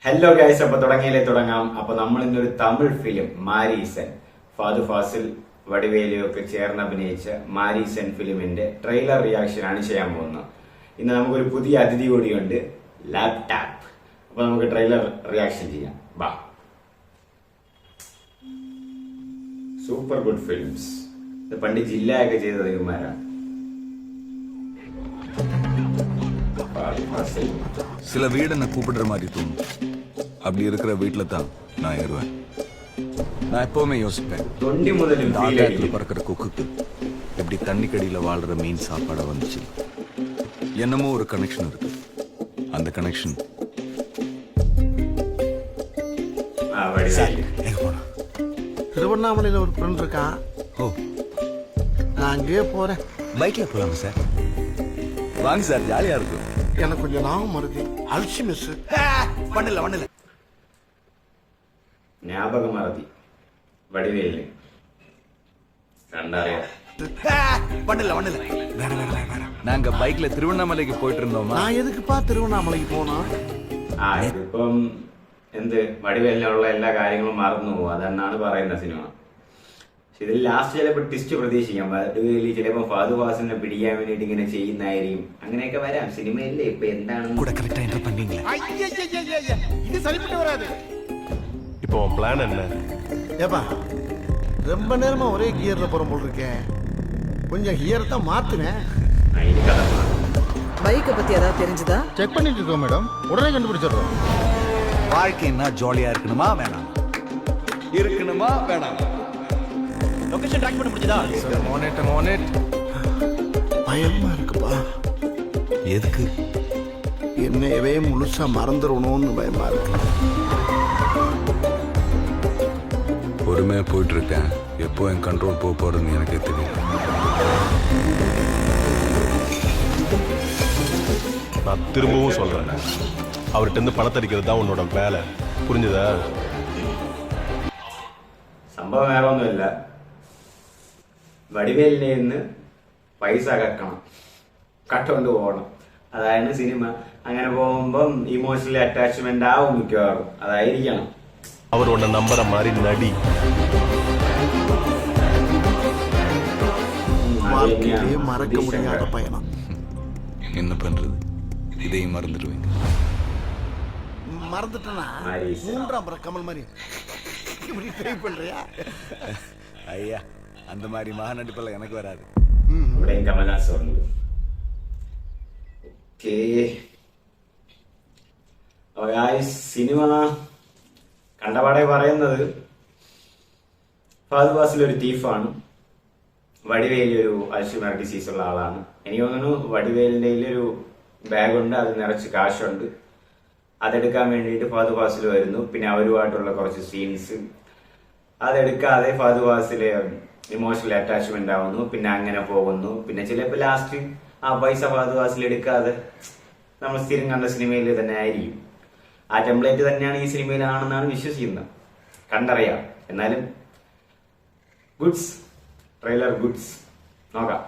Hello guys, അപ്പൊ തുടങ്ങാം. അപ്പൊ നമ്മൾ ഇന്നൊരു തമിഴ് ഫിലിം മാരീസൻ, ഫഹദ് ഫാസിൽ വടിവേലു ഒക്കെ ചേർന്ന് അഭിനയിച്ച മാരീസൻ ഫിലിമിന്റെ ട്രെയിലർ റിയാക്ഷൻ ആണ് ചെയ്യാൻ പോകുന്നത്. ഇന്ന് നമുക്കൊരു പുതിയ അതിഥി കൂടിയുണ്ട്, ലാപ്ടാപ്പ്. അപ്പൊ നമുക്ക് ട്രെയിലർ റിയാക്ഷൻ ചെയ്യാം. ബാ. Super good films. ഇത് പണ്ട് ജില്ലയൊക്കെ ചെയ്ത ദൈവന്മാരാണ്. சில வீடு என்ன கூப்பிடுற மாதிரி தோணும். அப்படி இருக்கிற வீட்டுல தான் நான் ஏறுவேன். நான் எப்பவுமே யோசிப்பேன், ஆகாயத்துல பறக்கிற கொக்குக்கு எப்படி தண்ணிக்கடியில வாழ்ற மீன் சாப்பாட வந்துச்சு. என்னமோ ஒரு கனெக்ஷன் இருக்கு. அந்த கனெக்ஷன் திருவண்ணாமலையில் ஒரு ஃப்ரெண்ட் இருக்கான். ஓ, நான் அங்கேயே போறேன். பைக்ல போலாமா சார்? வாங்க சார், ஜாலியா இருக்கும். எனக்கு கொஞ்சம் ஞாபகம் வருது. அல்சி மிஸ் பண்ணல ஞாபக மறதி வடிவேலு கண்டாரே பண்ணல. நாங்க பைக்ல திருவண்ணாமலைக்கு போயிட்டு இருந்தோமா. நான் எதுக்குப்பா திருவண்ணாமலைக்கு போனா? ഇതിപ്പം എന്ത് വടിവേലിനുള്ള എല്ലാ കാര്യങ്ങളും മറന്നു പോകും, അതെന്നാണ് പറയുന്ന സിനിമ. പക്ഷെ ഇതിൽ ലാസ്റ്റ് ചിലപ്പോൾ ട്വിസ്റ്റ് പ്രതീക്ഷിക്കാം. വടിവേലി ചിലപ്പോൾ ഫഹദ് ഫാസിലിനെ പിടിക്കാൻ വേണ്ടിട്ട് ഇങ്ങനെ ചെയ്യുന്നതായിരിക്കും. അങ്ങനെയൊക്കെ വരാം. സിനിമയല്ലേ, ഇപ്പൊ എന്താണ് இது சரிப்பட்டு வராது. இப்போ பிளான் என்ன? ஏப்பா, ரொம்ப நேரமா ஒரே கியர்ல போற போல் இருக்கேன். கொஞ்சம் கியர் தான் மாத்துனேன். അതിന് കഥ മാറും. பைக்கை பத்தி ஏதாவது தெரிஞ்சுதா? செக் பண்ணிட்டு இருக்கோம் மேடம், உடனே கண்டுபிடிச்சிடுறோம். வாழ்க்கைன்னா ஜாலியா இருக்கணுமா வேணாம்? இருக்கணுமா வேணாம்? லொகேஷன் ட்ராக் பண்ண முடிஞ்சதா? மோனேட் பயமா இருக்குப்பா. எதுக்கு? என்னையவே முழுசா மறந்துடணும்னு பயமா இருக்கு. பொறுமையா போயிட்டு இருக்கேன். எப்போ என் கண்ட்ரோல் போக போறதுன்னு எனக்கே தெரியும். நான் திரும்பவும் சொல்றேன், அவர்கிட்ட இருந்து பணத்தை அடிக்கிறது தான் உன்னோட வேலை, புரிஞ்சுதா? സംഭവം വേറെ ഒന്നുമില്ല. വടിവേലിനെ നിന്ന് പൈസ കട്ടുകൊണ്ട് പോകണം. അതായത് സിനിമ. അങ്ങനെ പോകുമ്പം ഇമോഷണലി അറ്റാച്ച്മെന്റ് ആവും മിക്കവാറും. അതായിരിക്കണം. அவர் உன்னை நம்புற மாதிரி நடி. வாழ்க்கையிலே மறக்க முடியாத பயணம். என்ன பண்றது, இதையும் மறந்துடுவீங்க. மறந்துட்டேனா? மூன்றாம் புற கமல் மாதிரி இப்படி ட்ரை பண்றியா? ஐயா, அந்த மாதிரி மகாநடிப்பெல்லாம் எனக்கு வராது. ഇവിടെയും കമൽഹാസൻ ഉണ്ട്. സിനിമ കണ്ടപാടെ പറയുന്നത് ഫഹദ് ഫാസിൽ ഒരു തീഫാണ്, വടിവേലി ഒരു അൽഷിമർ ഡിസീസ് ഉള്ള ആളാണ്. എനിക്ക് തോന്നുന്നു വടിവേലിന്റെ ഒരു ബാഗുണ്ട്, അത് നിറച്ച് കാശുണ്ട്. അതെടുക്കാൻ വേണ്ടിയിട്ട് ഫഹദ് ഫാസിൽ വരുന്നു. പിന്നെ അവരുമായിട്ടുള്ള കുറച്ച് സീൻസ് അതെടുക്കാതെ ഫഹദ് ഫാസില് ഇമോഷണൽ അറ്റാച്ച്മെന്റ് ആവുന്നു. പിന്നെ അങ്ങനെ പോകുന്നു. പിന്നെ ചിലപ്പോൾ ലാസ്റ്റ് ആ പൈസ ഫഹദ് ഫാസിൽ എടുക്കാതെ നമ്മൾ സ്ഥിരം കണ്ട സിനിമയിൽ തന്നെ ആയിരിക്കും. ആ ടെംപ്ലേറ്റ് തന്നെയാണ് ഈ സിനിമയിലാണെന്നാണ് വിശ്വസിക്കുന്നത്. കണ്ടറിയാം. എന്നാലും ഗുഡ്സ്, ട്രെയിലർ ഗുഡ്സ്. നോക്കാം.